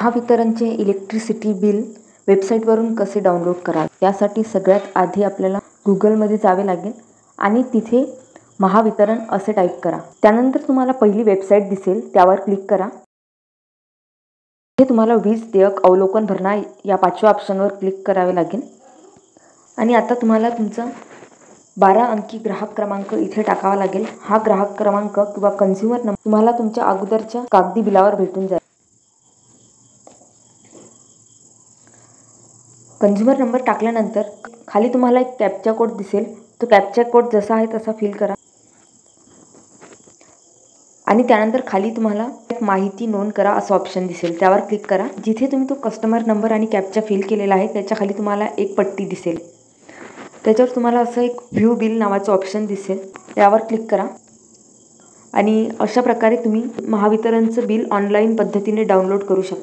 महावितरणचे electricity bill वेबसाईटवरून कसे डाउनलोड कराल, त्यासाठी सगळ्यात आधी आपल्याला गुगलमध्ये जावे लागेल आणि तिथे महावितरण असे टाईप करा. त्यानंतर तुम्हाला पहिली वेबसाईट दिसेल, त्यावर क्लिक करा. इथे तुम्हाला वीज देयक अवलोकन भरणा या 5व्या ऑप्शनवर क्लिक करावे लागेल आणि आता तुम्हाला तुमचा 12 अंकी ग्राहक क्रमांक इथे टाकावा लागेल. हा ग्राहक क्रमांक किंवा कन्झ्युमर नंबर तुम्हाला तुमच्या अगोदरच्या कागदी बिलावर भेटून जाईल. कन्झ्युमर नंबर टाकल्यानंतर खाली तुम्हाला एक कॅप्चा कोड दिसेल. तो कॅप्चा कोड जसा आहे तसा फिल करा आणि त्यानंतर खाली तुम्हाला माहिती नोंद करा असं ऑप्शन दिसेल, त्यावर क्लिक करा. जिथे तुम्ही तो कस्टमर नंबर आणि कॅप्चा फिल केलेला आहे त्याच्या खाली तुम्हाला एक पट्टी दिसेल. त्याच्यावर तुम्हाला असं एक व्ह्यू बिल नावाचं ऑप्शन दिसेल, त्यावर क्लिक करा आणि अशा प्रकारे तुम्ही महावितरणचं बिल ऑनलाईन पद्धतीने डाउनलोड करू शकता.